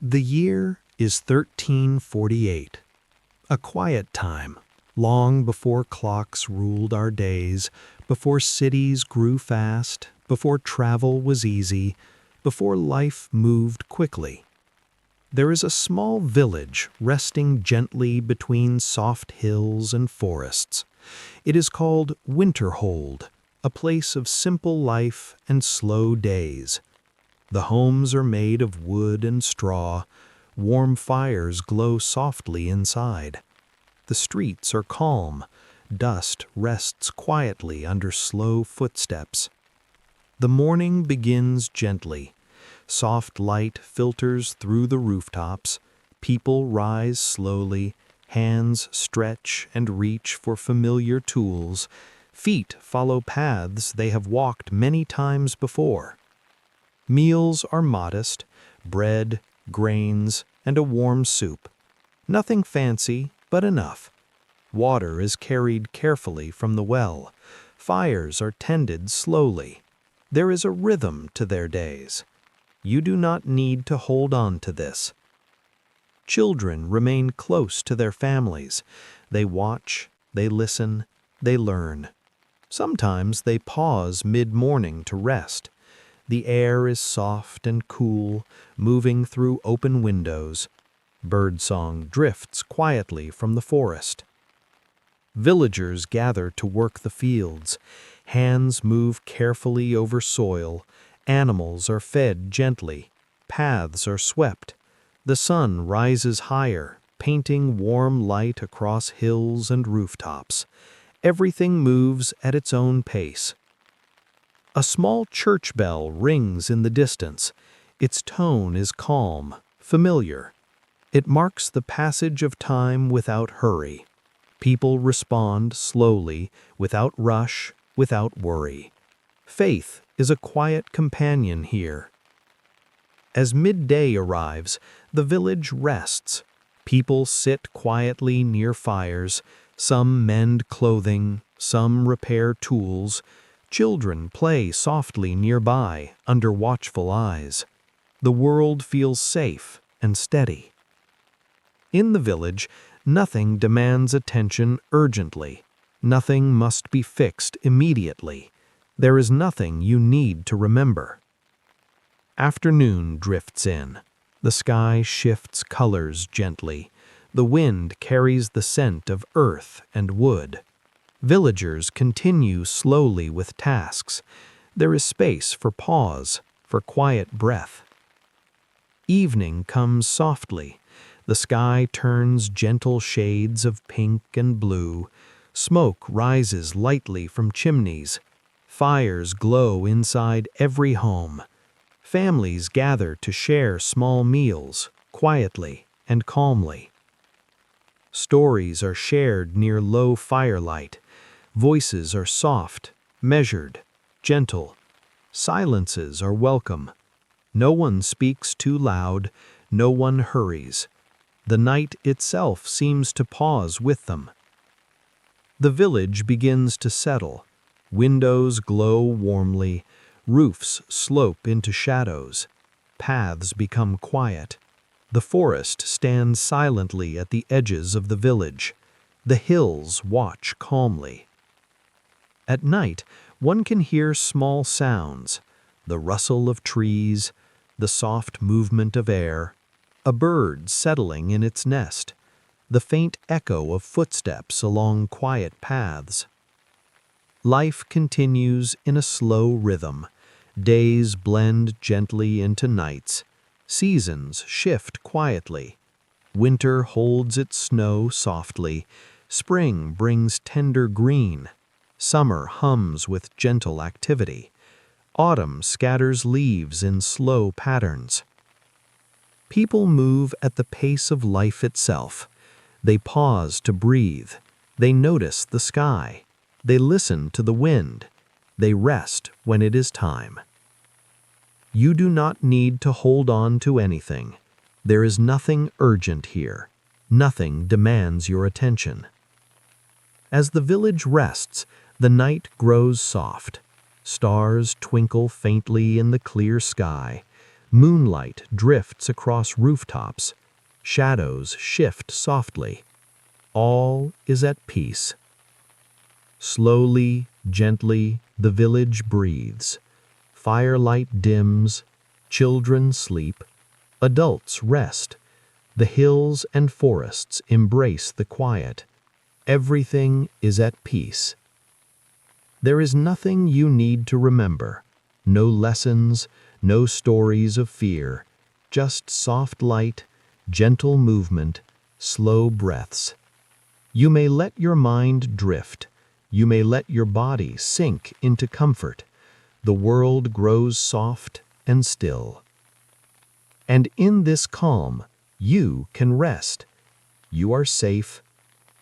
The year is 1348, a quiet time, long before clocks ruled our days, before cities grew fast, before travel was easy, before life moved quickly. There is a small village resting gently between soft hills and forests. It is called Winterhold, a place of simple life and slow days. The homes are made of wood and straw. Warm fires glow softly inside. The streets are calm. Dust rests quietly under slow footsteps. The morning begins gently. Soft light filters through the rooftops. People rise slowly. Hands stretch and reach for familiar tools. Feet follow paths they have walked many times before. Meals are modest: bread, grains, and a warm soup. Nothing fancy, but enough. Water is carried carefully from the well. Fires are tended slowly. There is a rhythm to their days. You do not need to hold on to this. Children remain close to their families. They watch, they listen, they learn. Sometimes they pause mid-morning to rest. The air is soft and cool, moving through open windows. Birdsong drifts quietly from the forest. Villagers gather to work the fields. Hands move carefully over soil. Animals are fed gently. Paths are swept. The sun rises higher, painting warm light across hills and rooftops. Everything moves at its own pace. A small church bell rings in the distance. Its tone is calm, familiar. It marks the passage of time without hurry. People respond slowly, without rush, without worry. Faith is a quiet companion here. As midday arrives, the village rests. People sit quietly near fires. Some mend clothing, some repair tools. Children play softly nearby, under watchful eyes. The world feels safe and steady. In the village, nothing demands attention urgently. Nothing must be fixed immediately. There is nothing you need to remember. Afternoon drifts in. The sky shifts colors gently. The wind carries the scent of earth and wood. Villagers continue slowly with tasks. There is space for pause, for quiet breath. Evening comes softly. The sky turns gentle shades of pink and blue. Smoke rises lightly from chimneys. Fires glow inside every home. Families gather to share small meals, quietly and calmly. Stories are shared near low firelight. Voices are soft, measured, gentle. Silences are welcome. No one speaks too loud. No one hurries. The night itself seems to pause with them. The village begins to settle. Windows glow warmly. Roofs slope into shadows. Paths become quiet. The forest stands silently at the edges of the village. The hills watch calmly. At night, one can hear small sounds: the rustle of trees, the soft movement of air, a bird settling in its nest, the faint echo of footsteps along quiet paths. Life continues in a slow rhythm. Days blend gently into nights. Seasons shift quietly. Winter holds its snow softly. Spring brings tender green. Summer hums with gentle activity. Autumn scatters leaves in slow patterns. People move at the pace of life itself. They pause to breathe. They notice the sky. They listen to the wind. They rest when it is time. You do not need to hold on to anything. There is nothing urgent here. Nothing demands your attention. As the village rests, the night grows soft. Stars twinkle faintly in the clear sky. Moonlight drifts across rooftops. Shadows shift softly. All is at peace. Slowly, gently, the village breathes. Firelight dims. Children sleep. Adults rest. The hills and forests embrace the quiet. Everything is at peace. There is nothing you need to remember. No lessons, no stories of fear. Just soft light, gentle movement, slow breaths. You may let your mind drift. You may let your body sink into comfort. The world grows soft and still. And in this calm, you can rest. You are safe.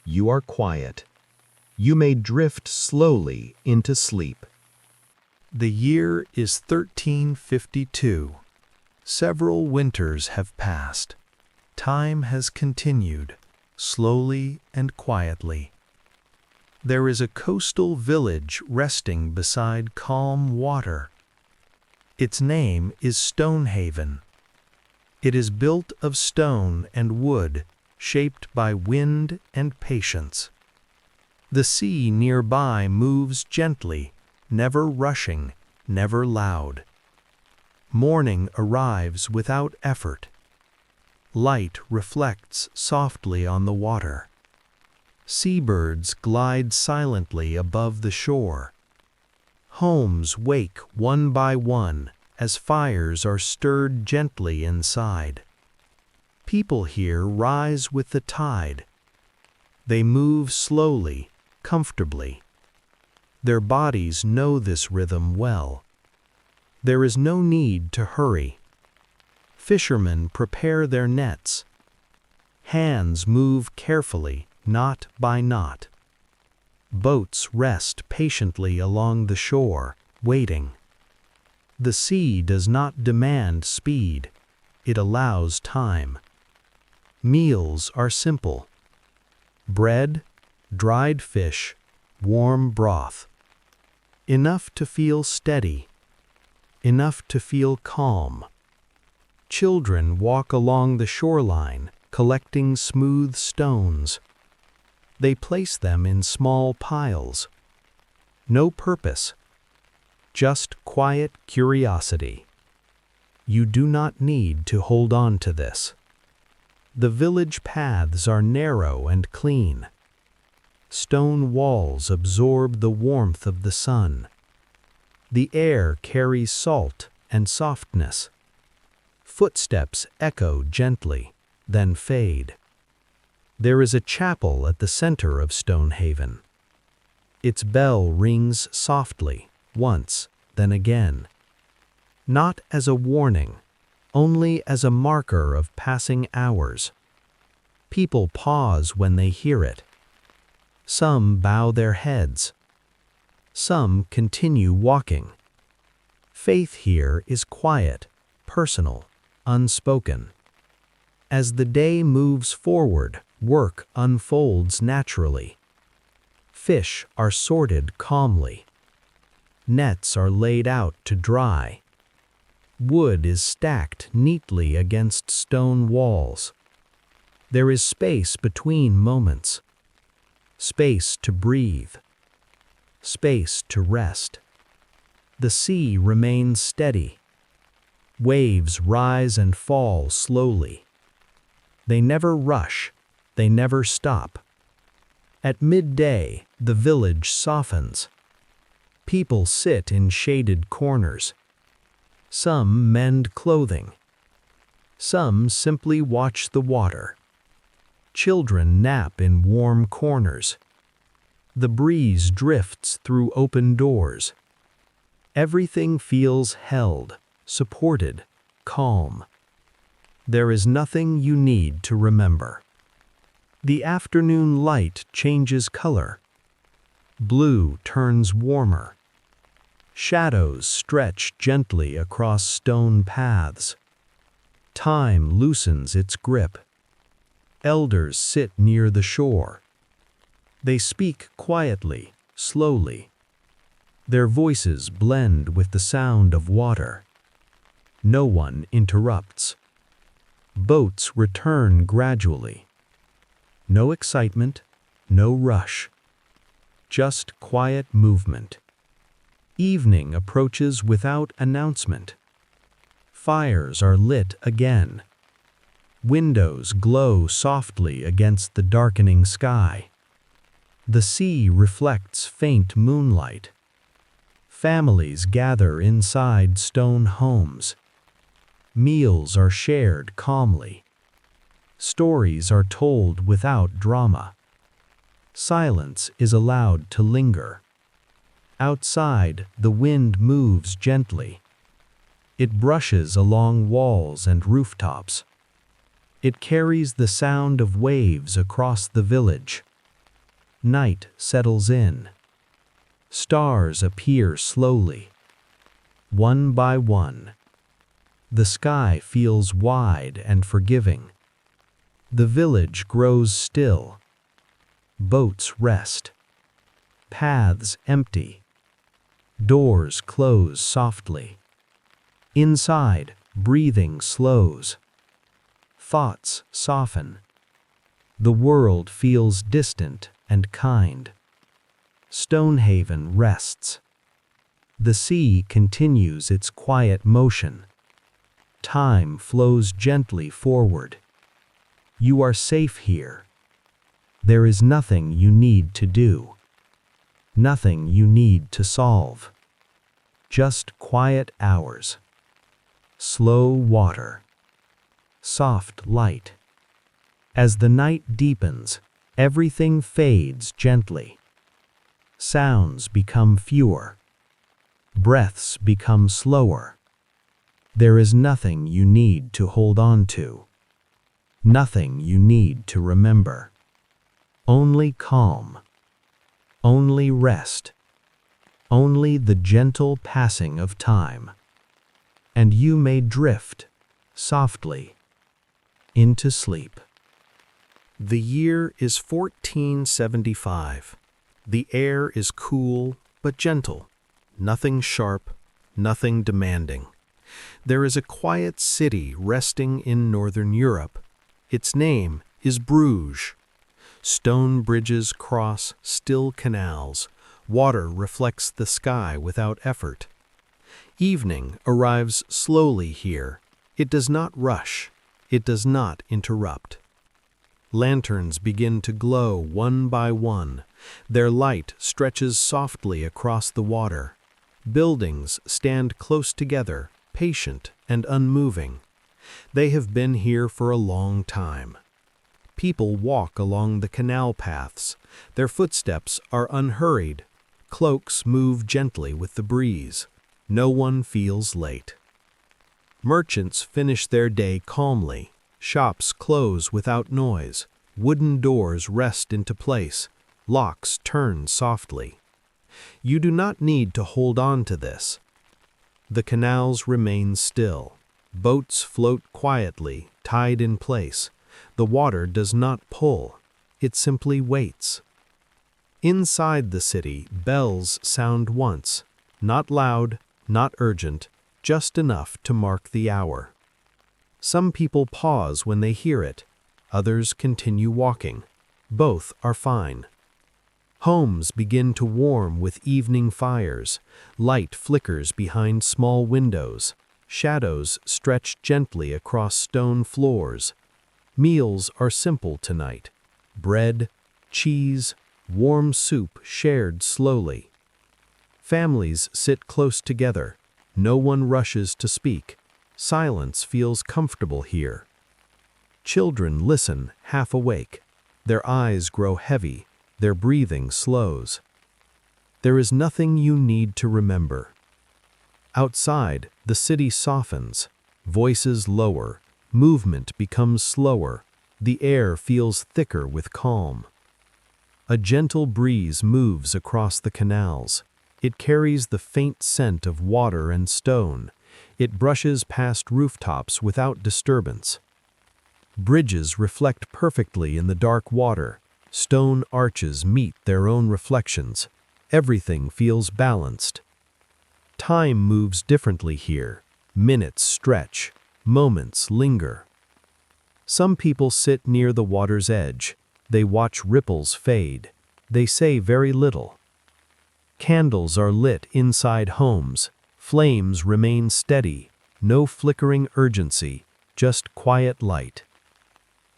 You are quiet. You may drift slowly into sleep. The year is 1352. Several winters have passed. Time has continued, slowly and quietly. There is a coastal village resting beside calm water. Its name is Stonehaven. It is built of stone and wood, shaped by wind and patience. The sea nearby moves gently, never rushing, never loud. Morning arrives without effort. Light reflects softly on the water. Seabirds glide silently above the shore. Homes wake one by one as fires are stirred gently inside. People here rise with the tide. They move slowly, comfortably. Their bodies know this rhythm well. There is no need to hurry. Fishermen prepare their nets. Hands move carefully, knot by knot. Boats rest patiently along the shore, waiting. The sea does not demand speed. It allows time. Meals are simple. Bread, dried fish, warm broth. Enough to feel steady. Enough to feel calm. Children walk along the shoreline, collecting smooth stones. They place them in small piles. No purpose. Just quiet curiosity. You do not need to hold on to this. The village paths are narrow and clean. Stone walls absorb the warmth of the sun. The air carries salt and softness. Footsteps echo gently, then fade. There is a chapel at the center of Stonehaven. Its bell rings softly, once, then again. Not as a warning, only as a marker of passing hours. People pause when they hear it. Some bow their heads. Some continue walking. Faith here is quiet, personal, unspoken. As the day moves forward, work unfolds naturally. Fish are sorted calmly. Nets are laid out to dry. Wood is stacked neatly against stone walls. There is space between moments. Space to breathe. Space to rest. The sea remains steady. Waves rise and fall slowly. They never rush. They never stop. At midday, the village softens. People sit in shaded corners. Some mend clothing. Some simply watch the water. Children nap in warm corners. The breeze drifts through open doors. Everything feels held, supported, calm. There is nothing you need to remember. The afternoon light changes color. Blue turns warmer. Shadows stretch gently across stone paths. Time loosens its grip. Elders sit near the shore. They speak quietly, slowly. Their voices blend with the sound of water. No one interrupts. Boats return gradually. No excitement, no rush. Just quiet movement. Evening approaches without announcement. Fires are lit again. Windows glow softly against the darkening sky. The sea reflects faint moonlight. Families gather inside stone homes. Meals are shared calmly. Stories are told without drama. Silence is allowed to linger. Outside, the wind moves gently. It brushes along walls and rooftops. It carries the sound of waves across the village. Night settles in. Stars appear slowly. One by one. The sky feels wide and forgiving. The village grows still. Boats rest. Paths empty. Doors close softly. Inside, breathing slows. Thoughts soften. The world feels distant and kind. Stonehaven rests. The sea continues its quiet motion. Time flows gently forward. You are safe here. There is nothing you need to do. Nothing you need to solve. Just quiet hours. Slow water. Soft light. As the night deepens, everything fades gently. Sounds become fewer. Breaths become slower. There is nothing you need to hold on to. Nothing you need to remember. Only calm. Only rest. Only the gentle passing of time. And you may drift, softly, into sleep. The year is 1475. The air is cool but gentle. Nothing sharp, nothing demanding. There is a quiet city resting in northern Europe. Its name is Bruges. Stone bridges cross still canals. Water reflects the sky without effort. Evening arrives slowly here. It does not rush. It does not interrupt. Lanterns begin to glow one by one. Their light stretches softly across the water. Buildings stand close together, patient and unmoving. They have been here for a long time. People walk along the canal paths. Their footsteps are unhurried. Cloaks move gently with the breeze. No one feels late. Merchants finish their day calmly. Shops close without noise. Wooden doors rest into place. Locks turn softly. You do not need to hold on to this. The canals remain still. Boats float quietly, tied in place. The water does not pull. It simply waits. Inside the city, bells sound once. Not loud, not urgent, just enough to mark the hour. Some people pause when they hear it. Others continue walking. Both are fine. Homes begin to warm with evening fires. Light flickers behind small windows. Shadows stretch gently across stone floors. Meals are simple tonight. Bread, cheese, warm soup shared slowly. Families sit close together. No one rushes to speak. Silence feels comfortable here. Children listen, half awake. Their eyes grow heavy. Their breathing slows. There is nothing you need to remember. Outside, the city softens. Voices lower. Movement becomes slower. The air feels thicker with calm. A gentle breeze moves across the canals. It carries the faint scent of water and stone. It brushes past rooftops without disturbance. Bridges reflect perfectly in the dark water. Stone arches meet their own reflections. Everything feels balanced. Time moves differently here. Minutes stretch, moments linger. Some people sit near the water's edge. They watch ripples fade. They say very little. Candles are lit inside homes. Flames remain steady. No flickering urgency, just quiet light.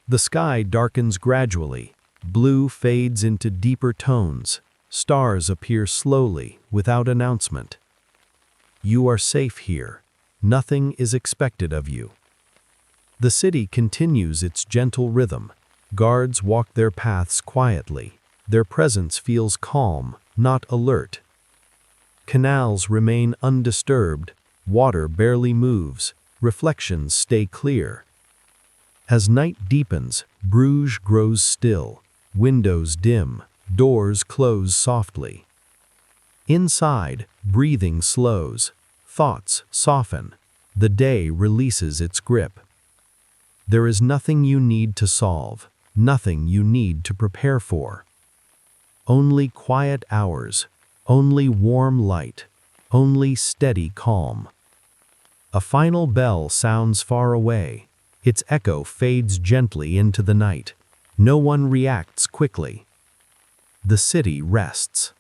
The sky darkens gradually. Blue fades into deeper tones. Stars appear slowly, without announcement. You are safe here. Nothing is expected of you. The city continues its gentle rhythm. Guards walk their paths quietly. Their presence feels calm, not alert. Canals remain undisturbed. Water barely moves. Reflections stay clear. As night deepens, Bruges grows still. Windows dim. Doors close softly. Inside, breathing slows. Thoughts soften. The day releases its grip. There is nothing you need to solve, nothing you need to prepare for. Only quiet hours, only warm light, only steady calm. A final bell sounds far away. Its echo fades gently into the night. No one reacts quickly. The city rests.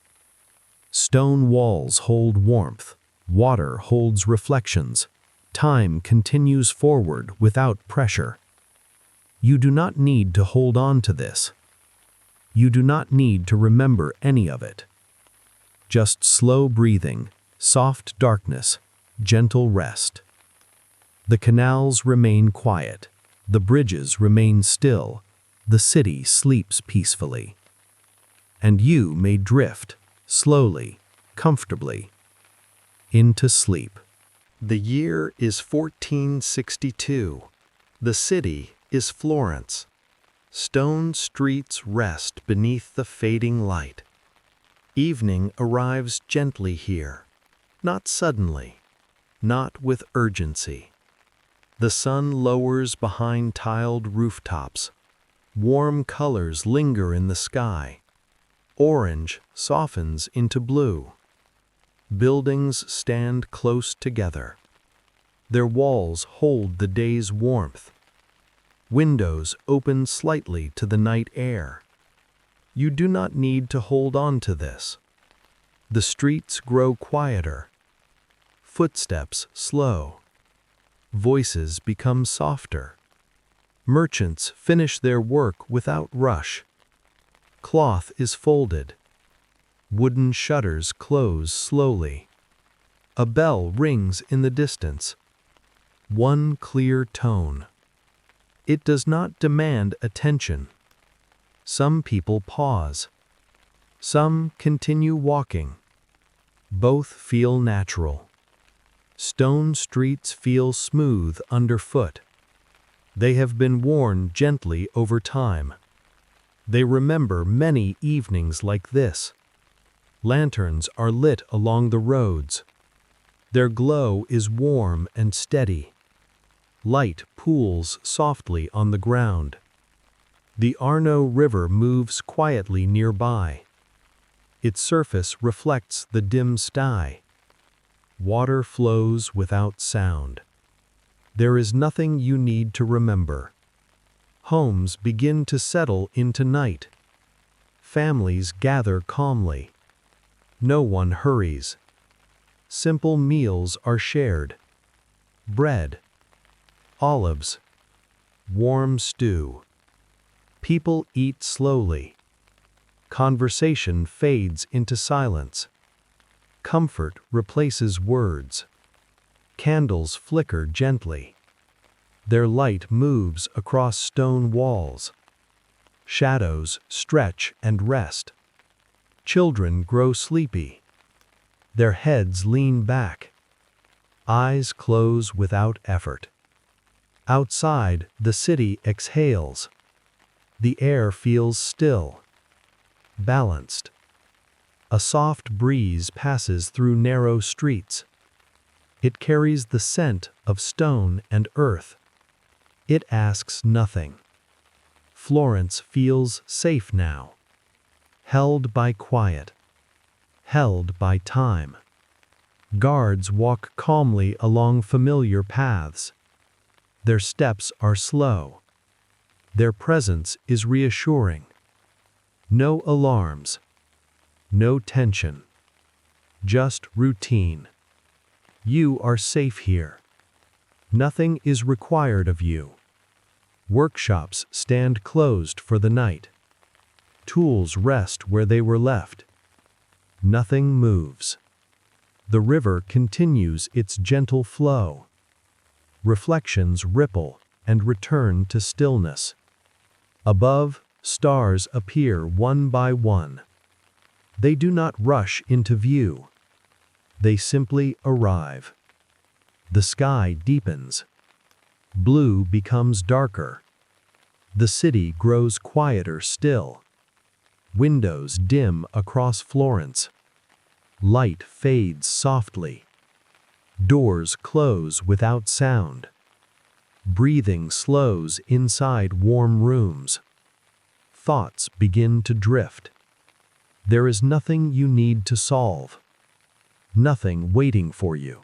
Stone walls hold warmth. Water holds reflections. Time continues forward without pressure. You do not need to hold on to this. You do not need to remember any of it. Just slow breathing, soft darkness, gentle rest. The canals remain quiet. The bridges remain still. The city sleeps peacefully. And you may drift, slowly, comfortably, into sleep. The year is 1462. The city is Florence. Stone streets rest beneath the fading light. Evening arrives gently here, not suddenly, not with urgency. The sun lowers behind tiled rooftops. Warm colors linger in the sky. Orange softens into blue. Buildings stand close together. Their walls hold the day's warmth. Windows open slightly to the night air. You do not need to hold on to this. The streets grow quieter. Footsteps slow. Voices become softer. Merchants finish their work without rush. Cloth is folded. Wooden shutters close slowly. A bell rings in the distance. One clear tone. It does not demand attention. Some people pause. Some continue walking. Both feel natural. Stone streets feel smooth underfoot. They have been worn gently over time. They remember many evenings like this. Lanterns are lit along the roads. Their glow is warm and steady. Light pools softly on the ground. The Arno River moves quietly nearby. Its surface reflects the dim sky. Water flows without sound. There is nothing you need to remember. Homes begin to settle into night. Families gather calmly. No one hurries. Simple meals are shared. Bread, olives, warm stew. People eat slowly. Conversation fades into silence. Comfort replaces words. Candles flicker gently. Their light moves across stone walls. Shadows stretch and rest. Children grow sleepy. Their heads lean back. Eyes close without effort. Outside, the city exhales. The air feels still, balanced. A soft breeze passes through narrow streets. It carries the scent of stone and earth. It asks nothing. Florence feels safe now, held by quiet, held by time. Guards walk calmly along familiar paths. Their steps are slow. Their presence is reassuring. No alarms. No tension. Just routine. You are safe here. Nothing is required of you. Workshops stand closed for the night. Tools rest where they were left. Nothing moves. The river continues its gentle flow. Reflections ripple and return to stillness. Above, stars appear one by one. They do not rush into view. They simply arrive. The sky deepens. Blue becomes darker. The city grows quieter still. Windows dim across Florence. Light fades softly. Doors close without sound. Breathing slows inside warm rooms. Thoughts begin to drift. There is nothing you need to solve. Nothing waiting for you.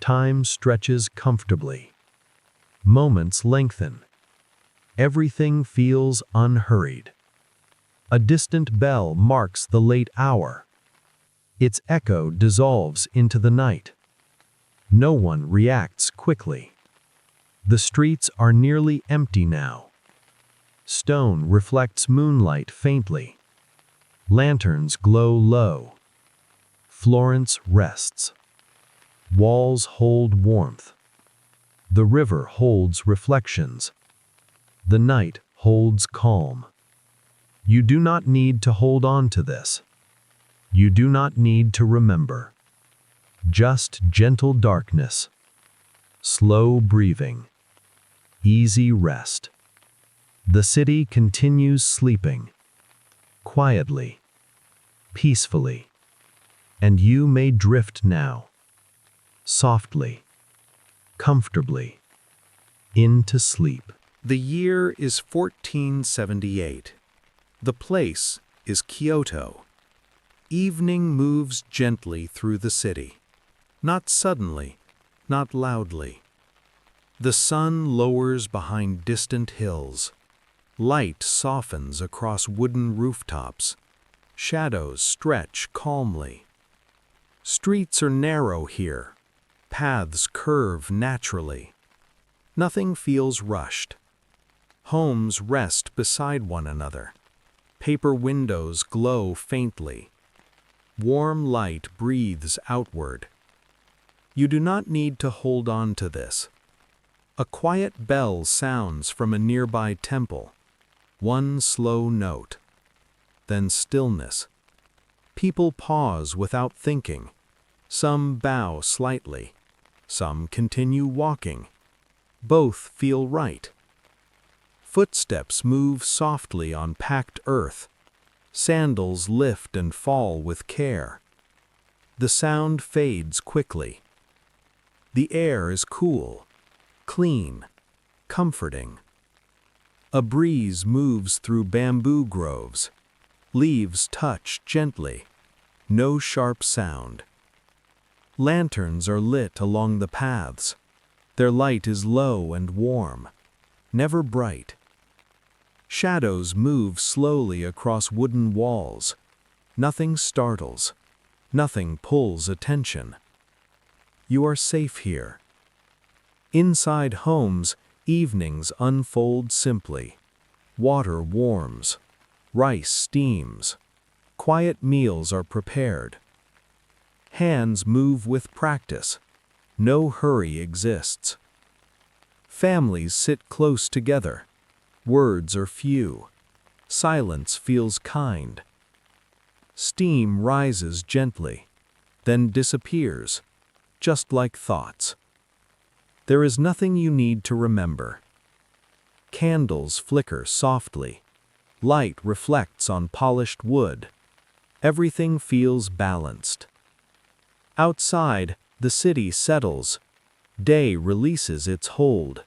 Time stretches comfortably. Moments lengthen. Everything feels unhurried. A distant bell marks the late hour. Its echo dissolves into the night. No one reacts quickly. The streets are nearly empty now. Stone reflects moonlight faintly. Lanterns glow low. Florence rests. Walls hold warmth. The river holds reflections. The night holds calm. You do not need to hold on to this. You do not need to remember. Just gentle darkness. Slow breathing. Easy rest. The city continues sleeping. Quietly. Peacefully. And you may drift now. Softly. Comfortably. Into sleep. The year is 1478. The place is Kyoto. Evening moves gently through the city. Not suddenly, not loudly. The sun lowers behind distant hills. Light softens across wooden rooftops. Shadows stretch calmly. Streets are narrow here. Paths curve naturally. Nothing feels rushed. Homes rest beside one another. Paper windows glow faintly. Warm light breathes outward. You do not need to hold on to this. A quiet bell sounds from a nearby temple. One slow note. Then stillness. People pause without thinking. Some bow slightly. Some continue walking. Both feel right. Footsteps move softly on packed earth. Sandals lift and fall with care. The sound fades quickly. The air is cool, clean, comforting. A breeze moves through bamboo groves. Leaves touch gently. No sharp sound. Lanterns are lit along the paths. Their light is low and warm, never bright. Shadows move slowly across wooden walls. Nothing startles. Nothing pulls attention. You are safe here. Inside homes, evenings unfold simply. Water warms. Rice steams. Quiet meals are prepared. Hands move with practice. No hurry exists. Families sit close together. Words are few. Silence feels kind. Steam rises gently, then disappears, just like thoughts. There is nothing you need to remember. Candles flicker softly. Light reflects on polished wood. Everything feels balanced. Outside, the city settles. Day releases its hold.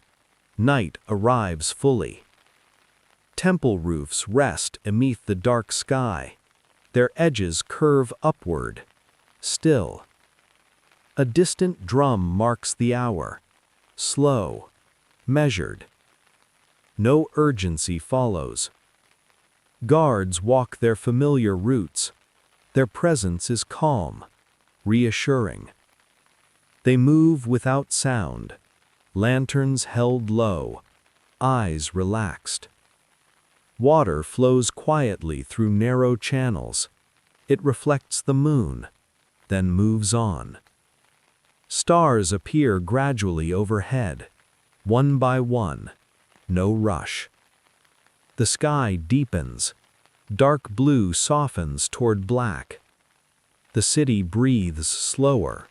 Night arrives fully. Temple roofs rest beneath the dark sky. Their edges curve upward. Still. A distant drum marks the hour, slow, measured. No urgency follows. Guards walk their familiar routes. Their presence is calm, reassuring. They move without sound, lanterns held low, eyes relaxed. Water flows quietly through narrow channels. It reflects the moon, then moves on. Stars appear gradually overhead, one by one, no rush. The sky deepens. Dark blue softens toward black. The city breathes slower.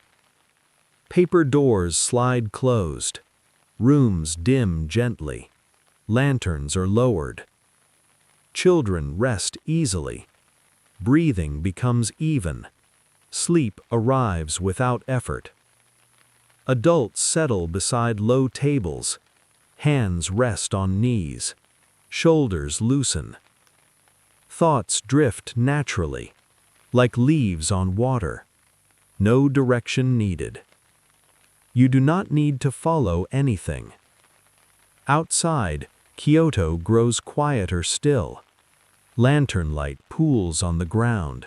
Paper doors slide closed. Rooms dim gently. Lanterns are lowered. Children rest easily. Breathing becomes even. Sleep arrives without effort. Adults settle beside low tables. Hands rest on knees. Shoulders loosen. Thoughts drift naturally, like leaves on water. No direction needed. You do not need to follow anything. Outside, Kyoto grows quieter still. Lantern light pools on the ground,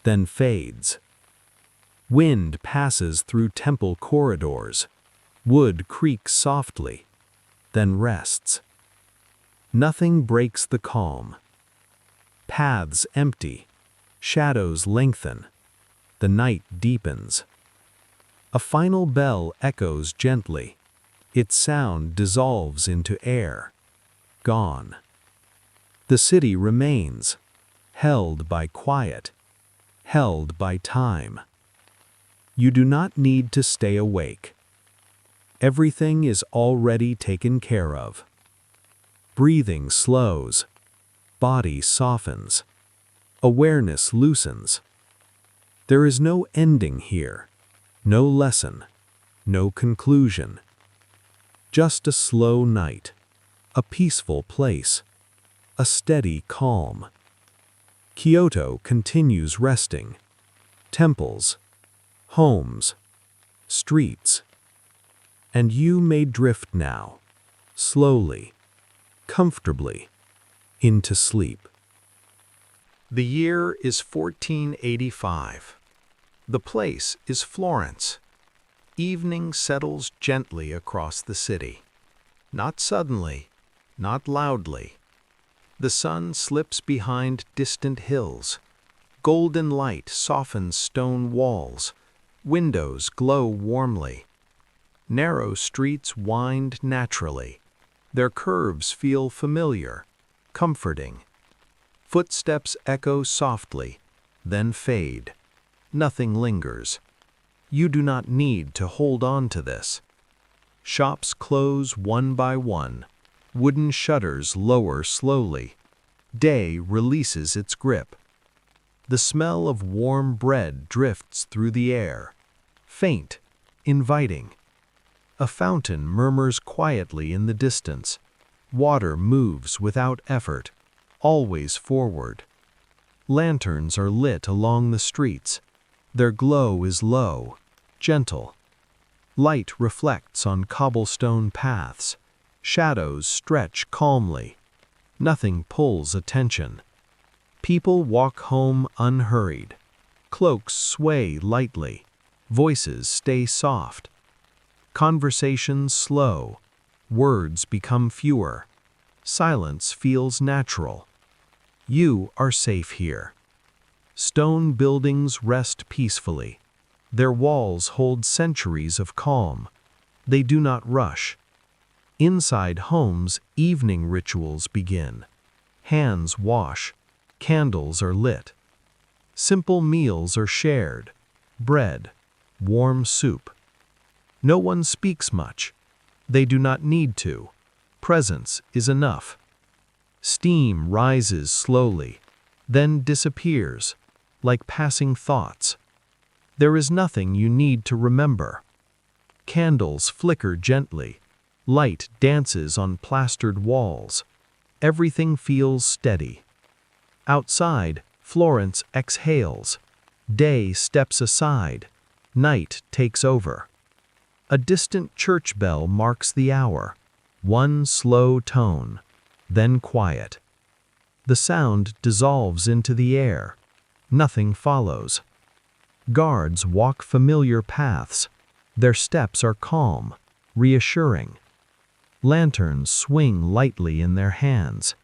then fades. Wind passes through temple corridors. Wood creaks softly, then rests. Nothing breaks the calm. Paths empty, shadows lengthen. The night deepens. A final bell echoes gently. Its sound dissolves into air. Gone. The city remains, held by quiet, held by time. You do not need to stay awake. Everything is already taken care of. Breathing slows. Body softens. Awareness loosens. There is no ending here, no lesson, no conclusion. Just a slow night, a peaceful place, a steady calm. Kyoto continues resting. Temples, homes, streets. And you may drift now, slowly, comfortably, into sleep. The year is 1485. The place is Florence. Evening settles gently across the city. Not suddenly, not loudly. The sun slips behind distant hills. Golden light softens stone walls. Windows glow warmly. Narrow streets wind naturally. Their curves feel familiar, comforting. Footsteps echo softly, then fade. Nothing lingers. You do not need to hold on to this. Shops close one by one. Wooden shutters lower slowly. Day releases its grip. The smell of warm bread drifts through the air. Faint, inviting. A fountain murmurs quietly in the distance. Water moves without effort, always forward. Lanterns are lit along the streets. Their glow is low, gentle. Light reflects on cobblestone paths. Shadows stretch calmly. Nothing pulls attention. People walk home unhurried. Cloaks sway lightly. Voices stay soft. Conversations slow. Words become fewer. Silence feels natural. You are safe here. Stone buildings rest peacefully. Their walls hold centuries of calm. They do not rush. Inside homes, evening rituals begin. Hands wash. Candles are lit. Simple meals are shared. Bread, warm soup. No one speaks much. They do not need to. Presence is enough. Steam rises slowly, then disappears, like passing thoughts. There is nothing you need to remember. Candles flicker gently. Light dances on plastered walls. Everything feels steady. Outside, Florence exhales. Day steps aside. Night takes over. A distant church bell marks the hour. One slow tone, then quiet. The sound dissolves into the air. Nothing follows. Guards walk familiar paths. Their steps are calm, reassuring. Lanterns swing lightly in their hands.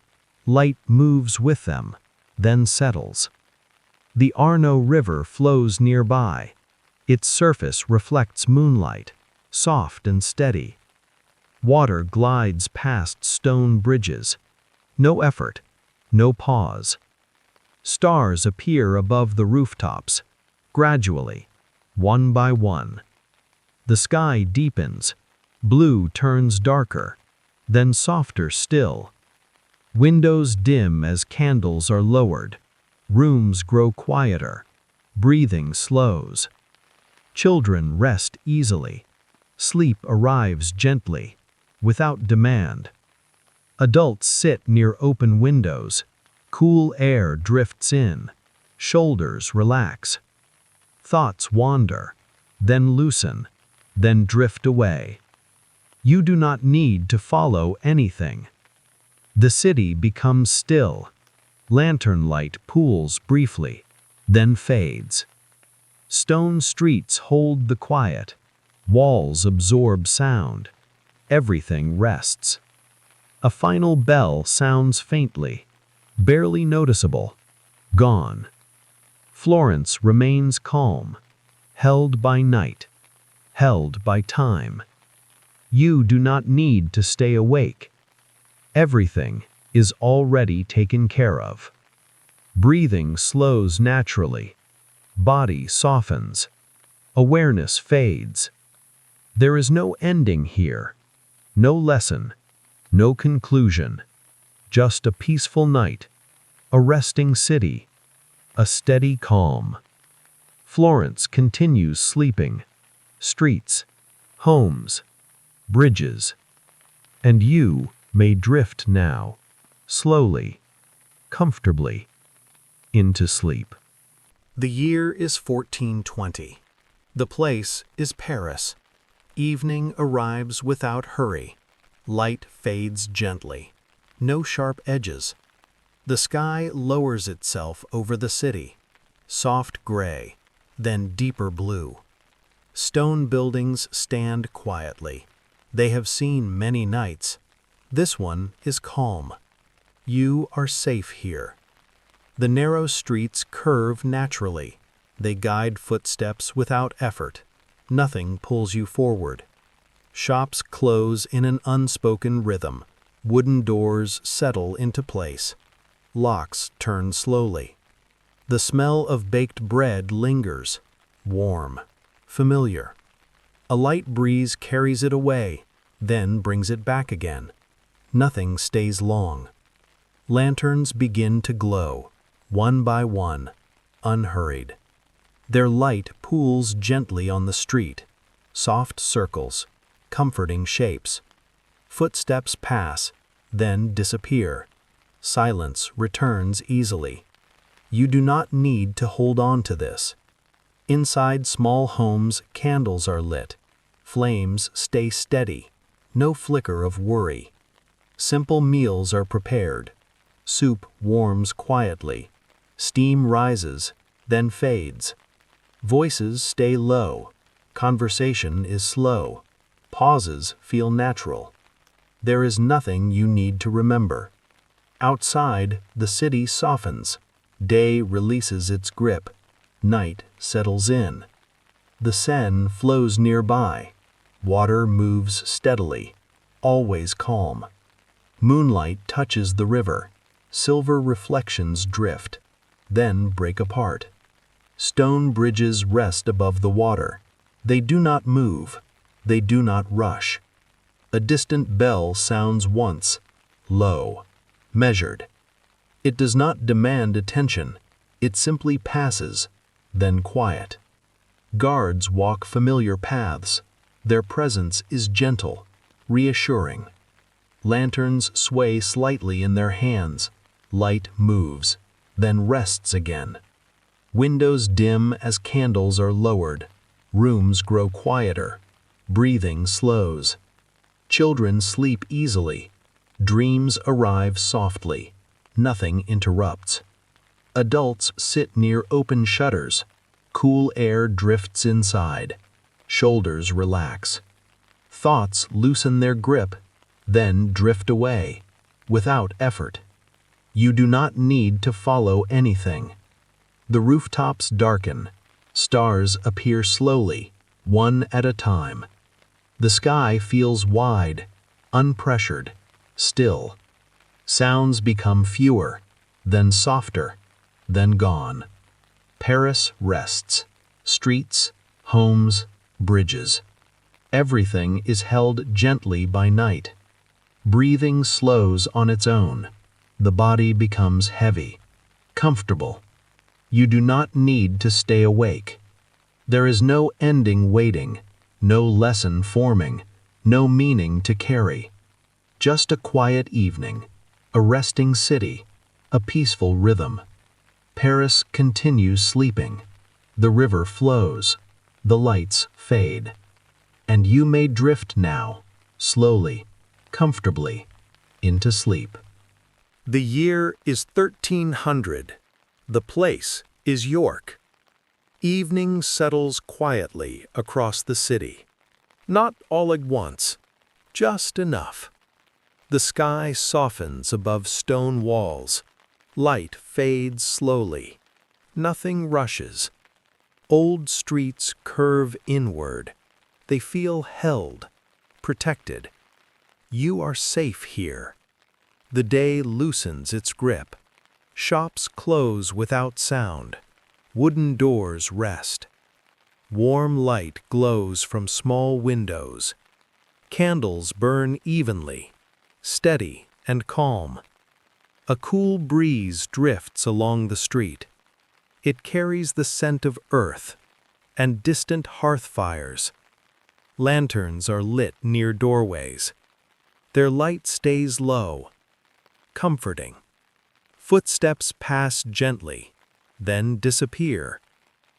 Light moves with them, then settles. The Arno River flows nearby. Its surface reflects moonlight, soft and steady. Water glides past stone bridges. No effort, no pause. Stars appear above the rooftops, gradually, one by one. The sky deepens. Blue turns darker, then softer still. Windows dim as candles are lowered. Rooms grow quieter. Breathing slows. Children rest easily. Sleep arrives gently, without demand. Adults sit near open windows. Cool air drifts in. Shoulders relax. Thoughts wander, then loosen, then drift away. You do not need to follow anything. The city becomes still. Lantern light pools briefly, then fades. Stone streets hold the quiet. Walls absorb sound. Everything rests. A final bell sounds faintly, barely noticeable. Gone. Florence remains calm, held by night, held by time. You do not need to stay awake. Everything is already taken care of. Breathing slows naturally. Body softens. Awareness fades. There is no ending here. No lesson. No conclusion. Just a peaceful night. A resting city. A steady calm. Florence continues sleeping. Streets. Homes. Bridges. And you may drift now, slowly, comfortably, into sleep. The year is 1420. The place is Paris. Evening arrives without hurry. Light fades gently. No sharp edges. The sky lowers itself over the city. Soft gray, then deeper blue. Stone buildings stand quietly. They have seen many nights. This one is calm. You are safe here. The narrow streets curve naturally. They guide footsteps without effort. Nothing pulls you forward. Shops close in an unspoken rhythm. Wooden doors settle into place. Locks turn slowly. The smell of baked bread lingers. Warm. Familiar. A light breeze carries it away, then brings it back again. Nothing stays long. Lanterns begin to glow, one by one, unhurried. Their light pools gently on the street, soft circles, comforting shapes. Footsteps pass, then disappear. Silence returns easily. You do not need to hold on to this. Inside small homes, candles are lit. Flames stay steady. No flicker of worry. Simple meals are prepared. Soup warms quietly. Steam rises, then fades. Voices stay low. Conversation is slow. Pauses feel natural. There is nothing you need to remember. Outside, the city softens. Day releases its grip. Night settles in. The Seine flows nearby. Water moves steadily, always calm. Moonlight touches the river. Silver reflections drift, then break apart. Stone bridges rest above the water. They do not move. They do not rush. A distant bell sounds once, low, measured. It does not demand attention. It simply passes, then quiet. Guards walk familiar paths. Their presence is gentle, reassuring. Lanterns sway slightly in their hands. Light moves, then rests again. Windows dim as candles are lowered. Rooms grow quieter. Breathing slows. Children sleep easily. Dreams arrive softly. Nothing interrupts. Adults sit near open shutters. Cool air drifts inside. Shoulders relax. Thoughts loosen their grip, then drift away, without effort. You do not need to follow anything. The rooftops darken. Stars appear slowly, one at a time. The sky feels wide, unpressured, still. Sounds become fewer, then softer, then gone. Paris rests. Streets, homes, bridges. Everything is held gently by night. Breathing slows on its own. The body becomes heavy, comfortable. You do not need to stay awake. There is no ending waiting, no lesson forming, no meaning to carry. Just a quiet evening, a resting city, a peaceful rhythm. Paris continues sleeping. The river flows. The lights fade. And you may drift now, slowly, comfortably, into sleep. The year is 1300. The place is York. Evening settles quietly across the city. Not all at once, just enough. The sky softens above stone walls. Light fades slowly. Nothing rushes. Old streets curve inward. They feel held, protected. You are safe here. The day loosens its grip. Shops close without sound. Wooden doors rest. Warm light glows from small windows. Candles burn evenly, steady and calm. A cool breeze drifts along the street. It carries the scent of earth and distant hearth fires. Lanterns are lit near doorways. Their light stays low, comforting. Footsteps pass gently, then disappear.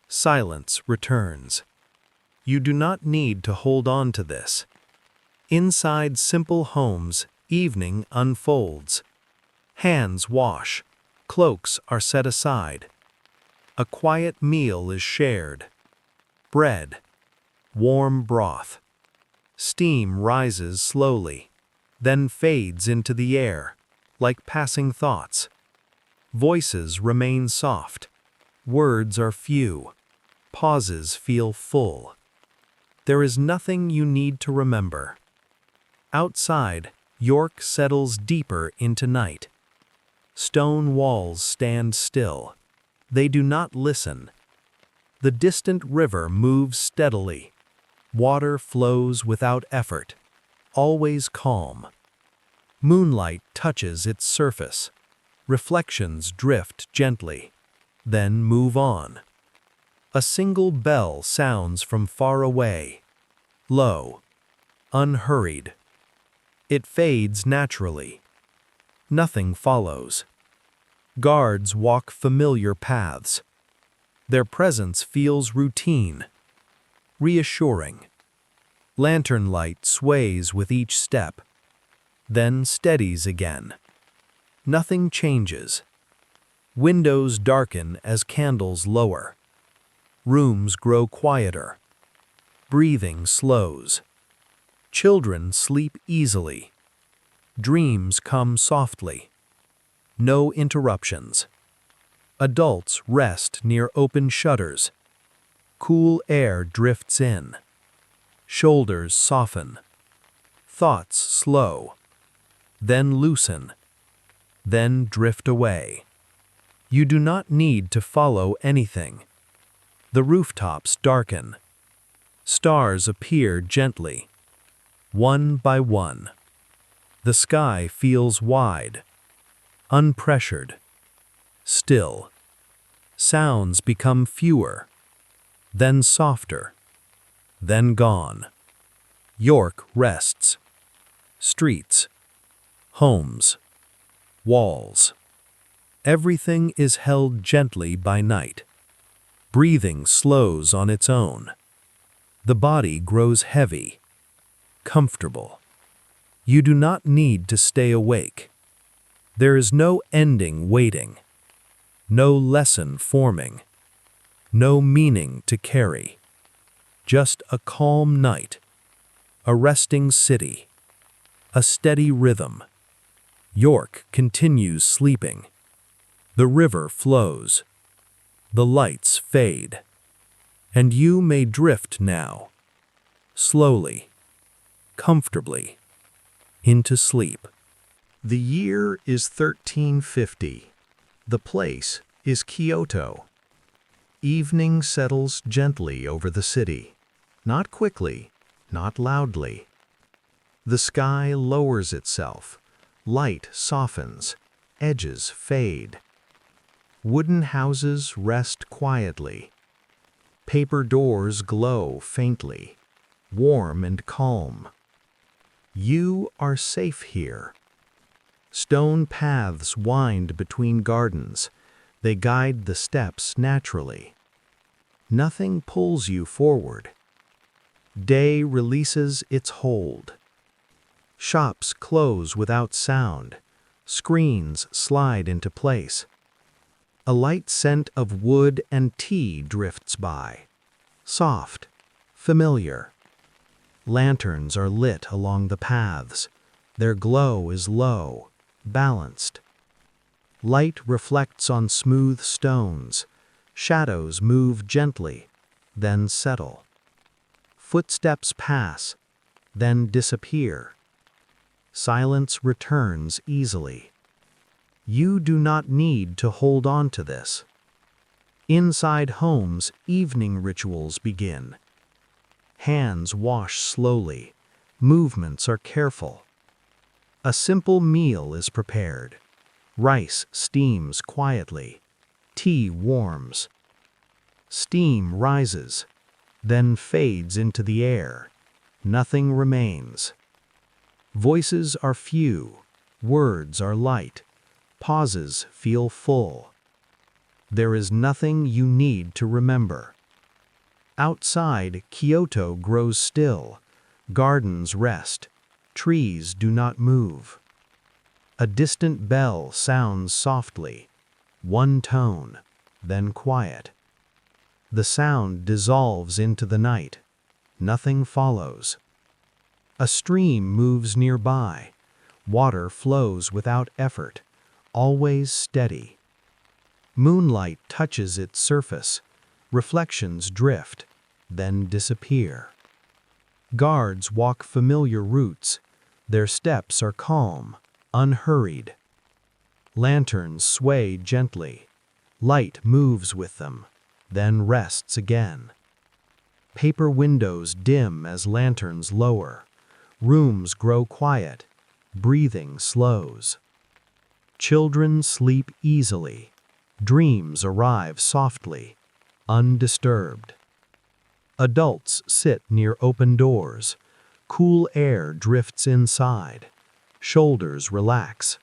Silence returns. You do not need to hold on to this. Inside simple homes, evening unfolds. Hands wash. Cloaks are set aside. A quiet meal is shared. Bread. Warm broth. Steam rises slowly, then fades into the air, like passing thoughts. Voices remain soft. Words are few. Pauses feel full. There is nothing you need to remember. Outside, York settles deeper into night. Stone walls stand still. They do not listen. The distant river moves steadily. Water flows without effort, always calm. Moonlight touches its surface. Reflections drift gently, then move on. A single bell sounds from far away, low, unhurried. It fades naturally. Nothing follows. Guards walk familiar paths. Their presence feels routine, reassuring. Lantern light sways with each step, then steadies again. Nothing changes. Windows darken as candles lower. Rooms grow quieter. Breathing slows. Children sleep easily. Dreams come softly. No interruptions. Adults rest near open shutters. Cool air drifts in. Shoulders soften. Thoughts slow. Then loosen. Then drift away. You do not need to follow anything. The rooftops darken. Stars appear gently, one by one. The sky feels wide, unpressured, still. Sounds become fewer, then softer, then gone. York rests. Streets, homes, walls. Everything is held gently by night. Breathing slows on its own. The body grows heavy, comfortable. You do not need to stay awake. There is no ending waiting, no lesson forming, no meaning to carry. Just a calm night, a resting city, a steady rhythm. York continues sleeping. The river flows. The lights fade. And you may drift now, slowly, comfortably, into sleep. The year is 1350. The place is Kyoto. Evening settles gently over the city, not quickly, not loudly. The sky lowers itself, light softens, edges fade. Wooden houses rest quietly. Paper doors glow faintly, warm and calm. You are safe here. Stone paths wind between gardens. They guide the steps naturally. Nothing pulls you forward. Day releases its hold. Shops close without sound. Screens slide into place. A light scent of wood and tea drifts by. Soft, familiar. Lanterns are lit along the paths. Their glow is low, balanced. Light reflects on smooth stones. Shadows move gently, then settle. Footsteps pass, then disappear. Silence returns easily. You do not need to hold on to this. Inside homes, evening rituals begin. Hands wash slowly. Movements are careful. A simple meal is prepared. Rice steams quietly. Tea warms. Steam rises, then fades into the air. Nothing remains. Voices are few. Words are light. Pauses feel full. There is nothing you need to remember. Outside, Kyoto grows still. Gardens rest. Trees do not move. A distant bell sounds softly. One tone, then quiet. The sound dissolves into the night. Nothing follows. A stream moves nearby. Water flows without effort, always steady. Moonlight touches its surface. Reflections drift, then disappear. Guards walk familiar routes. Their steps are calm, unhurried. Lanterns sway gently. Light moves with them, then rests again. Paper windows dim as lanterns lower. Rooms grow quiet. Breathing slows. Children sleep easily. Dreams arrive softly, undisturbed. Adults sit near open doors. Cool air drifts inside. Shoulders relax.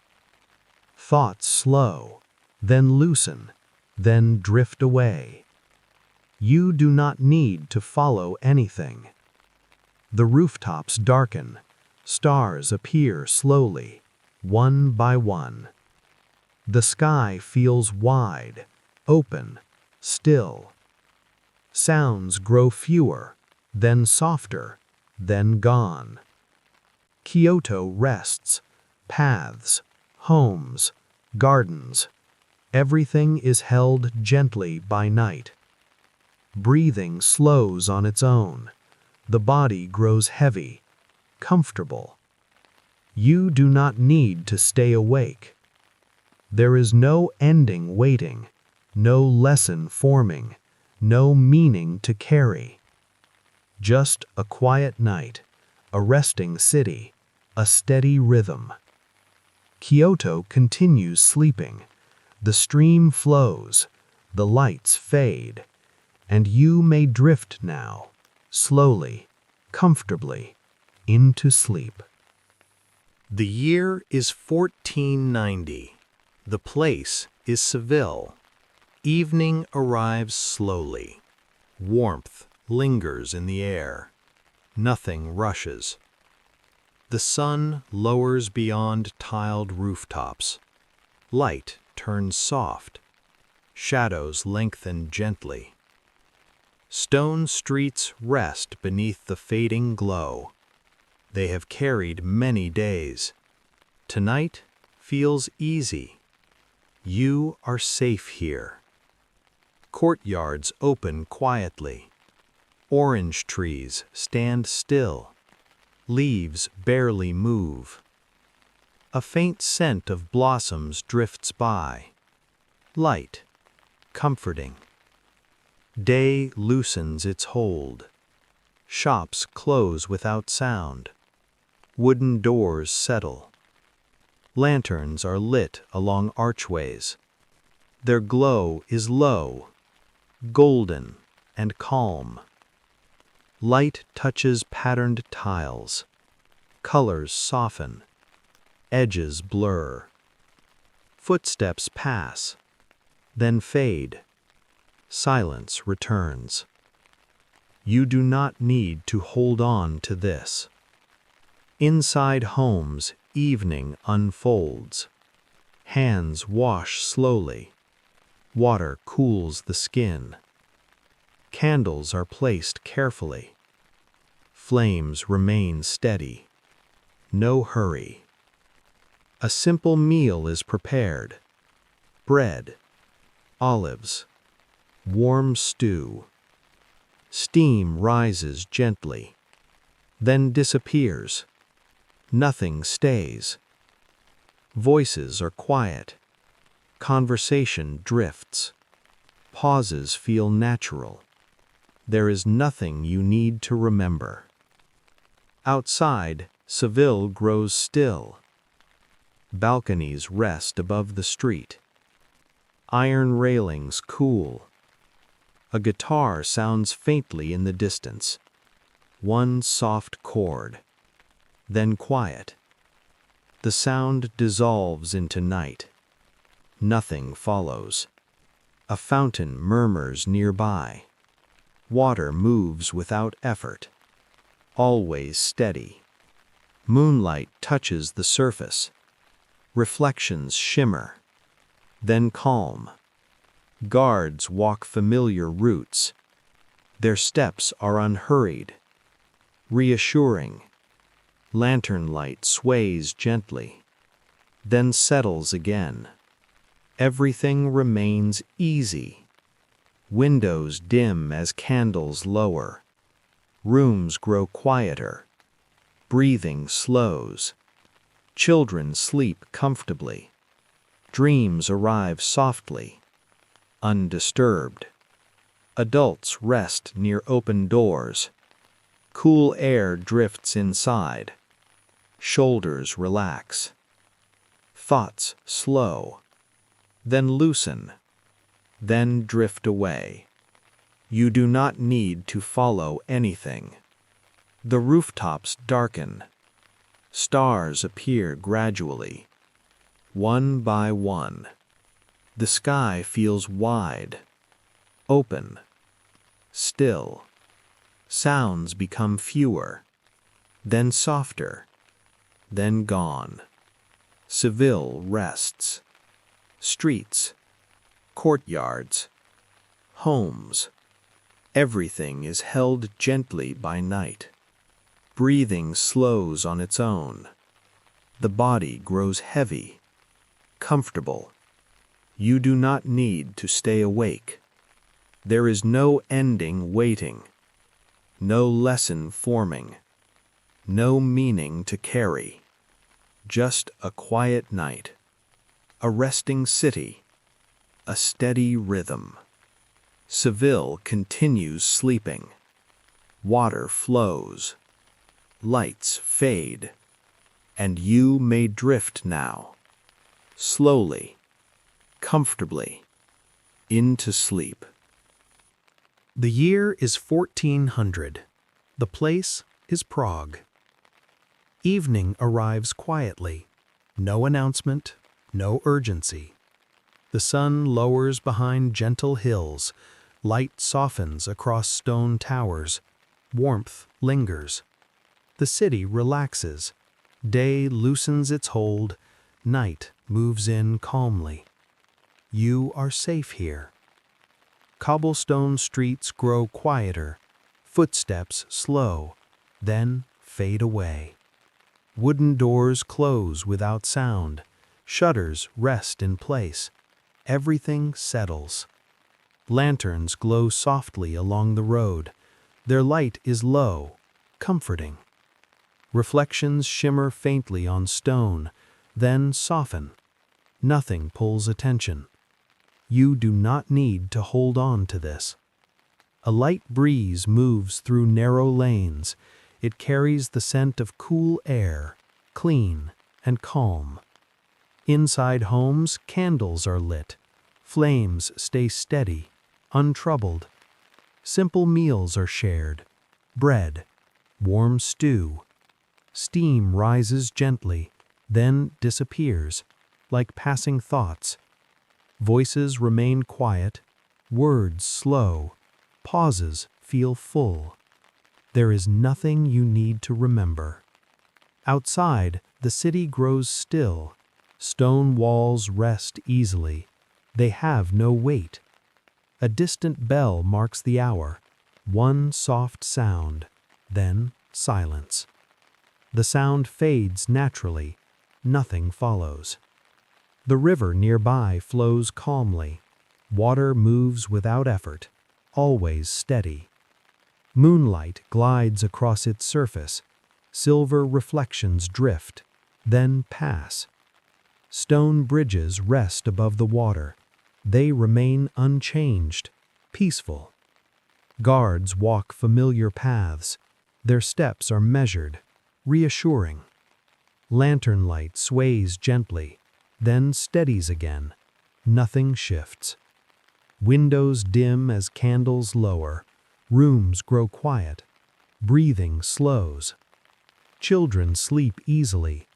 Thoughts slow, then loosen, then drift away. You do not need to follow anything. The rooftops darken. Stars appear slowly, one by one. The sky feels wide, open, still. Sounds grow fewer, then softer, then gone. Kyoto rests. Paths, homes, gardens. Everything is held gently by night. Breathing slows on its own. The body grows heavy, comfortable. You do not need to stay awake. There is no ending waiting, no lesson forming, no meaning to carry. Just a quiet night, a resting city, a steady rhythm. Kyoto continues sleeping. The stream flows, the lights fade, and you may drift now, slowly, comfortably, into sleep. The year is 1490. The place is Seville. Evening arrives slowly. Warmth lingers in the air. Nothing rushes. The sun lowers beyond tiled rooftops. Light turns soft. Shadows lengthen gently. Stone streets rest beneath the fading glow. They have carried many days. Tonight feels easy. You are safe here. Courtyards open quietly. Orange trees stand still. Leaves barely move. A faint scent of blossoms drifts by. Light, comforting. Day loosens its hold. Shops close without sound. Wooden doors settle. Lanterns are lit along archways. Their glow is low, golden and calm. Light touches patterned tiles. Colors soften. Edges blur. Footsteps pass, then fade. Silence returns. You do not need to hold on to this. Inside homes, evening unfolds. Hands wash slowly. Water cools the skin. Candles are placed carefully. Flames remain steady. No hurry. A simple meal is prepared. Bread, olives, warm stew. Steam rises gently, then disappears. Nothing stays. Voices are quiet. Conversation drifts. Pauses feel natural. There is nothing you need to remember. Outside, Seville grows still. Balconies rest above the street. Iron railings cool. A guitar sounds faintly in the distance. One soft chord. Then quiet. The sound dissolves into night. Nothing follows. A fountain murmurs nearby. Water moves without effort. Always steady. Moonlight touches the surface. Reflections shimmer. Then calm. Guards walk familiar routes. Their steps are unhurried. Reassuring. Lantern light sways gently. Then settles again. Everything remains easy. Windows dim as candles lower. Rooms grow quieter. Breathing slows. Children sleep comfortably. Dreams arrive softly, undisturbed. Adults rest near open doors. Cool air drifts inside. Shoulders relax. Thoughts slow, then loosen, then drift away. You do not need to follow anything. The rooftops darken. Stars appear gradually, one by one. The sky feels wide, open, still. Sounds become fewer, then softer, then gone. Seville rests. Streets, courtyards, homes. Everything is held gently by night. Breathing slows on its own. The body grows heavy, comfortable. You do not need to stay awake. There is no ending waiting, no lesson forming, no meaning to carry. Just a quiet night, a resting city, a steady rhythm. Seville continues sleeping. Water flows. Lights fade. And you may drift now, slowly, comfortably, into sleep. The year is 1400. The place is Prague. Evening arrives quietly. No announcement, no urgency. The sun lowers behind gentle hills. Light softens across stone towers. Warmth lingers. The city relaxes. Day loosens its hold. Night moves in calmly. You are safe here. Cobblestone streets grow quieter. Footsteps slow, then fade away. Wooden doors close without sound. Shutters rest in place. Everything settles. Lanterns glow softly along the road. Their light is low, comforting. Reflections shimmer faintly on stone, then soften. Nothing pulls attention. You do not need to hold on to this. A light breeze moves through narrow lanes. It carries the scent of cool air, clean and calm. Inside homes, candles are lit. Flames stay steady, untroubled. Simple meals are shared. Bread, warm stew. Steam rises gently, then disappears, like passing thoughts. Voices remain quiet, words slow, pauses feel full. There is nothing you need to remember. Outside, the city grows still. Stone walls rest easily. They have no weight. A distant bell marks the hour. One soft sound, then silence. The sound fades naturally. Nothing follows. The river nearby flows calmly. Water moves without effort, always steady. Moonlight glides across its surface. Silver reflections drift, then pass. Stone bridges rest above the water. They remain unchanged, peaceful. Guards walk familiar paths. Their steps are measured, reassuring. Lantern light sways gently, then steadies again. Nothing shifts. Windows dim as candles lower. Rooms grow quiet. Breathing slows. Children sleep easily.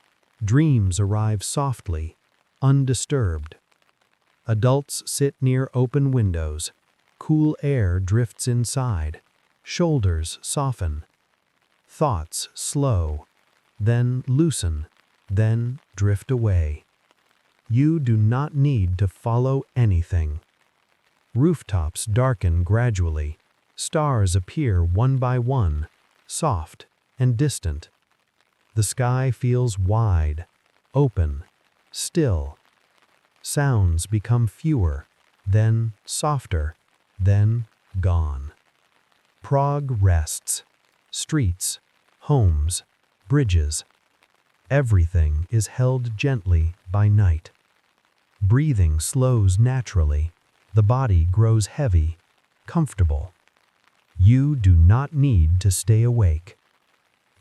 Dreams arrive softly, undisturbed. Adults sit near open windows. Cool air drifts inside. Shoulders soften. Thoughts slow, then loosen, then drift away. You do not need to follow anything. Rooftops darken gradually. Stars appear one by one, soft and distant. The sky feels wide, open, still. Sounds become fewer, then softer, then gone. Prague rests. Streets, homes, bridges. Everything is held gently by night. Breathing slows naturally. The body grows heavy, comfortable. You do not need to stay awake.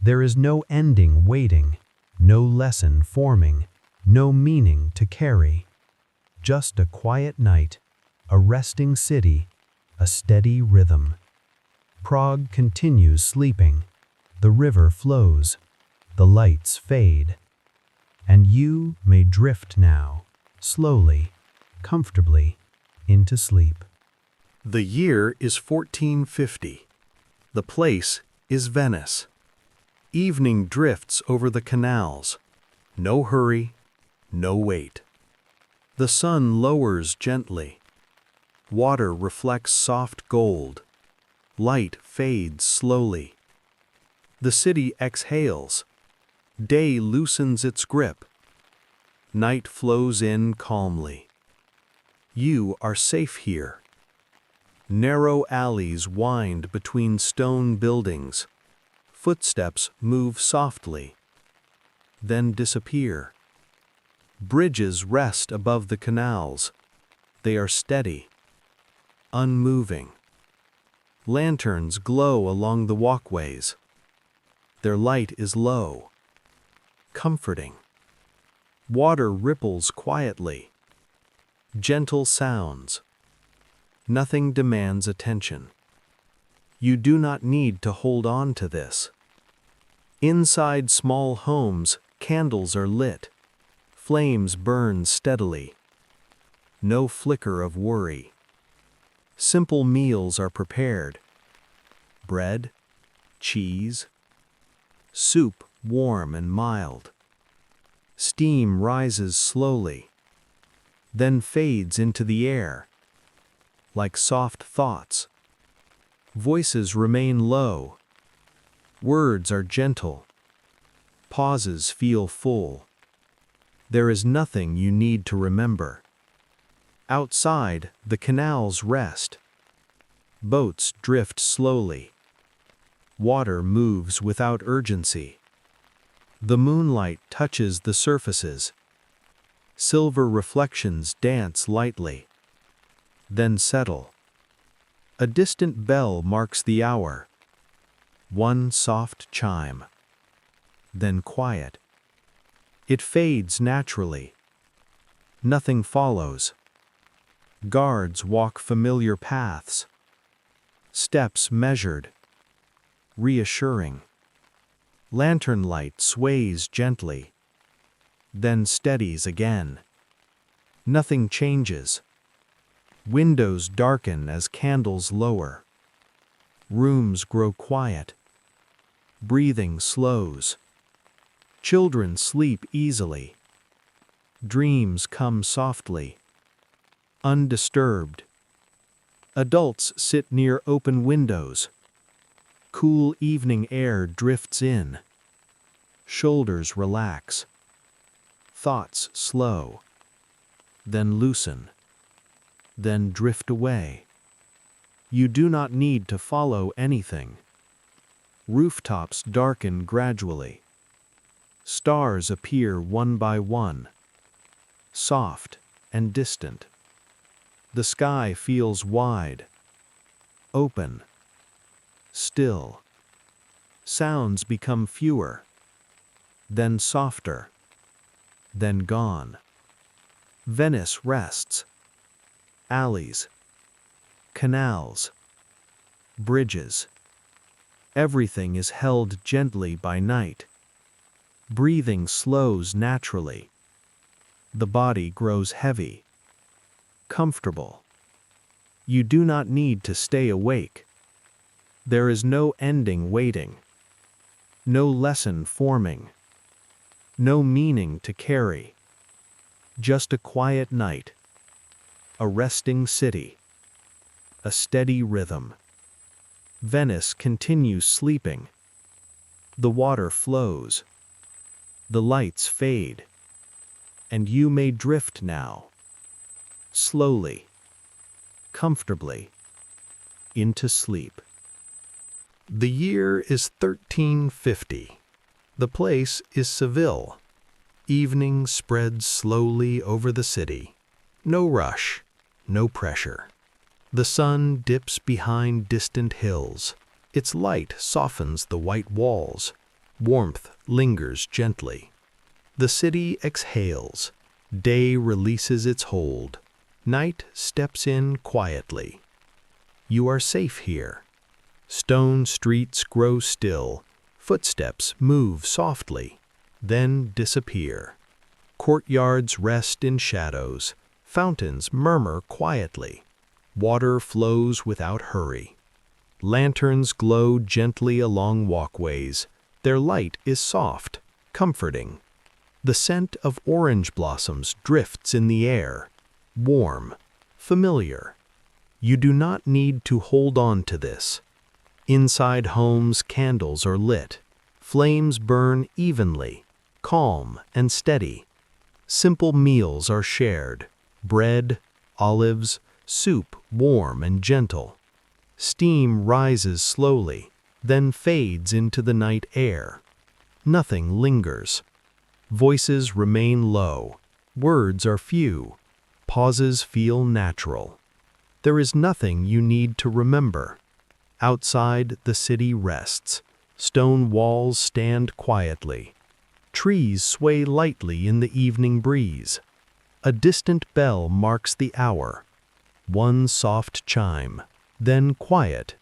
There is no ending waiting, no lesson forming, no meaning to carry. Just a quiet night, a resting city, a steady rhythm. Prague continues sleeping. The river flows. The lights fade. And you may drift now, slowly, comfortably, into sleep. The year is 1450. The place is Venice. Evening drifts over the canals. No hurry, no wait. The sun lowers gently. Water reflects soft gold. Light fades slowly. The city exhales. Day loosens its grip. Night flows in calmly. You are safe here. Narrow alleys wind between stone buildings. Footsteps move softly, then disappear. Bridges rest above the canals. They are steady, unmoving. Lanterns glow along the walkways. Their light is low, comforting. Water ripples quietly. Gentle sounds. Nothing demands attention. You do not need to hold on to this. Inside small homes, candles are lit. Flames burn steadily. No flicker of worry. Simple meals are prepared. Bread, cheese, soup warm and mild. Steam rises slowly, then fades into the air, like soft thoughts. Voices remain low. Words are gentle. Pauses feel full. There is nothing you need to remember. Outside, the canals rest. Boats drift slowly. Water moves without urgency. The moonlight touches the surfaces. Silver reflections dance lightly, then settle. A distant bell marks the hour. One soft chime, then quiet. It fades naturally. Nothing follows. Guards walk familiar paths. Steps measured, reassuring. Lantern light sways gently, then steadies again. Nothing changes. Windows darken as candles lower. Rooms grow quiet. Breathing slows. Children sleep easily. Dreams come softly, undisturbed. Adults sit near open windows. Cool evening air drifts in. Shoulders relax. Thoughts slow, then loosen, then drift away. You do not need to follow anything. Rooftops darken gradually. Stars appear one by one, soft and distant. The sky feels wide, open, still. Sounds become fewer, then softer, then gone. Venice rests. Alleys, canals, bridges. Everything is held gently by night. Breathing slows naturally. The body grows heavy, comfortable. You do not need to stay awake. There is no ending waiting, no lesson forming, no meaning to carry. Just a quiet night, a resting city, a steady rhythm. Venice continues sleeping. The water flows. The lights fade. And you may drift now, slowly, comfortably, into sleep. The year is 1350. The place is Seville. Evening spreads slowly over the city. No rush, no pressure. The sun dips behind distant hills. Its light softens the white walls. Warmth lingers gently. The city exhales. Day releases its hold. Night steps in quietly. You are safe here. Stone streets grow still. Footsteps move softly, then disappear. Courtyards rest in shadows. Fountains murmur quietly. Water flows without hurry. Lanterns glow gently along walkways. Their light is soft, comforting. The scent of orange blossoms drifts in the air, warm, familiar. You do not need to hold on to this. Inside homes, candles are lit. Flames burn evenly, calm and steady. Simple meals are shared. Bread, olives, soup warm and gentle. Steam rises slowly, then fades into the night air. Nothing lingers. Voices remain low. Words are few. Pauses feel natural. There is nothing you need to remember. Outside, the city rests. Stone walls stand quietly. Trees sway lightly in the evening breeze. A distant bell marks the hour. One soft chime, then quiet.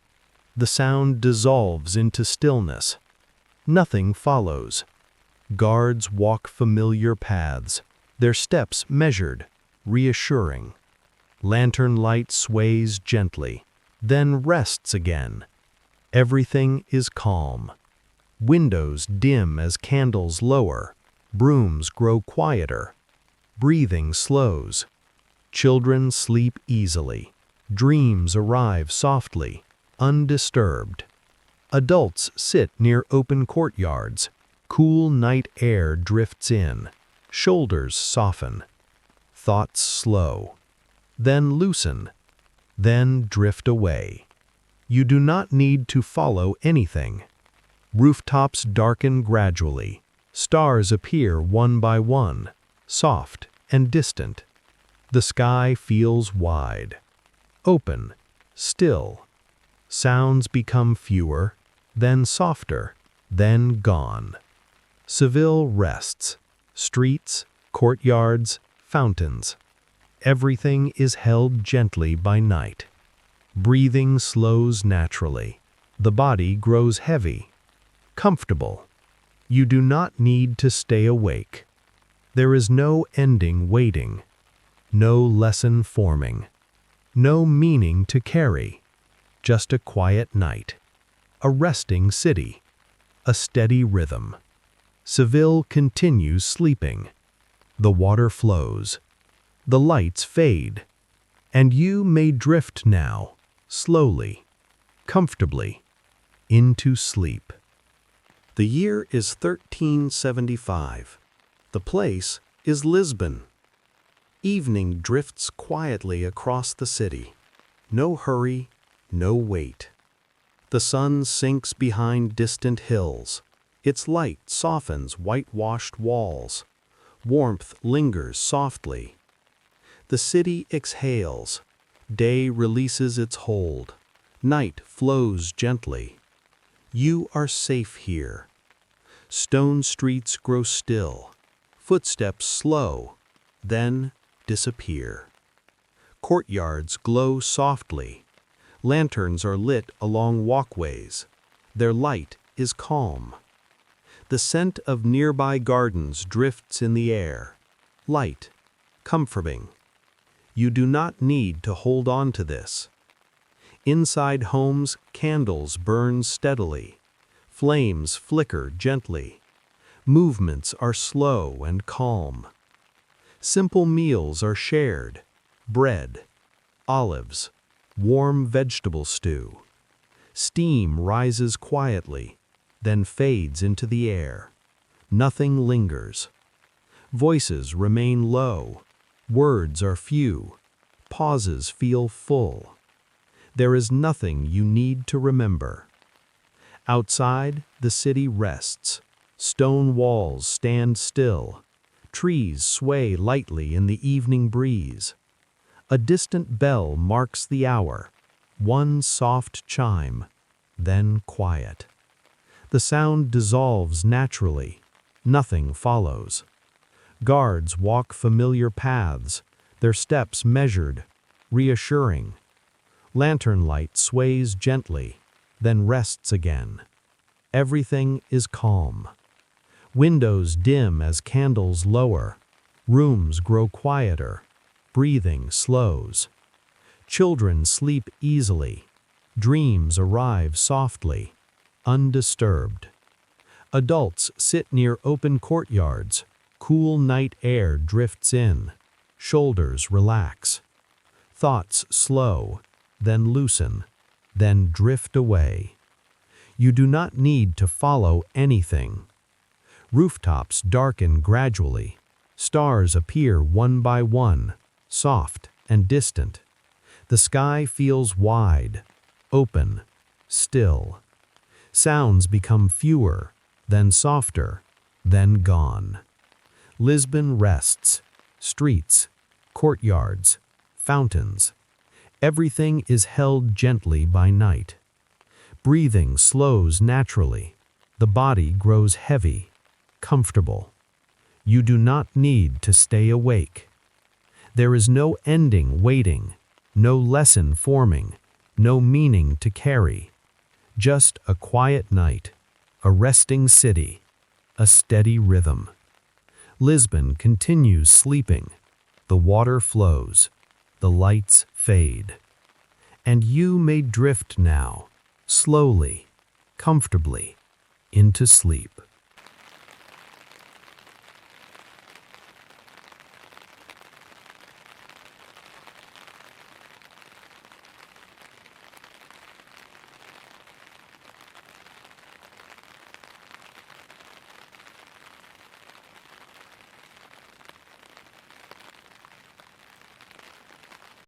The sound dissolves into stillness. Nothing follows. Guards walk familiar paths, their steps measured, reassuring. Lantern light sways gently, then rests again. Everything is calm. Windows dim as candles lower. Brooms grow quieter. Breathing slows. Children sleep easily. Dreams arrive softly, undisturbed. Adults sit near open courtyards. Cool night air drifts in. Shoulders soften. Thoughts slow. Then loosen. Then drift away. You do not need to follow anything. Rooftops darken gradually. Stars appear one by one, soft and distant. The sky feels wide, open, still. Sounds become fewer, then softer, then gone. Seville rests. Streets, courtyards, fountains. Everything is held gently by night. Breathing slows naturally. The body grows heavy, comfortable. You do not need to stay awake. There is no ending waiting, no lesson forming, no meaning to carry. Just a quiet night, a resting city, a steady rhythm. Seville continues sleeping. The water flows. The lights fade. And you may drift now, slowly, comfortably, into sleep. The year is 1375. The place is Lisbon. Evening drifts quietly across the city. No hurry, no wait. The sun sinks behind distant hills. Its light softens whitewashed walls. Warmth lingers softly. The city exhales. Day releases its hold. Night flows gently. You are safe here. Stone streets grow still. Footsteps slow, then disappear. Courtyards glow softly. Lanterns are lit along walkways. Their light is calm. The scent of nearby gardens drifts in the air. Light, comforting. You do not need to hold on to this. Inside homes, candles burn steadily. Flames flicker gently. Movements are slow and calm. Simple meals are shared. Bread, olives, warm vegetable stew. Steam rises quietly, then fades into the air. Nothing lingers. Voices remain low. Words are few. Pauses feel full. There is nothing you need to remember. Outside, the city rests. Stone walls stand still. Trees sway lightly in the evening breeze. A distant bell marks the hour. One soft chime, then quiet. The sound dissolves naturally. Nothing follows. Guards walk familiar paths, their steps measured, reassuring. Lantern light sways gently, then rests again. Everything is calm. Windows dim as candles lower. Rooms grow quieter. Breathing slows. Children sleep easily. Dreams arrive softly, undisturbed. Adults sit near open courtyards. Cool night air drifts in. Shoulders relax. Thoughts slow, then loosen, then drift away. You do not need to follow anything. Rooftops darken gradually. Stars appear one by one, soft and distant. The sky feels wide, open, still. Sounds become fewer, then softer, then gone. Lisbon rests. Streets, courtyards, fountains. Everything is held gently by night. Breathing slows naturally. The body grows heavy, comfortable. You do not need to stay awake. There is no ending waiting, no lesson forming, no meaning to carry. Just a quiet night, a resting city, a steady rhythm. Lisbon continues sleeping. The water flows. the lights fade, and you may drift now, slowly, comfortably, into sleep.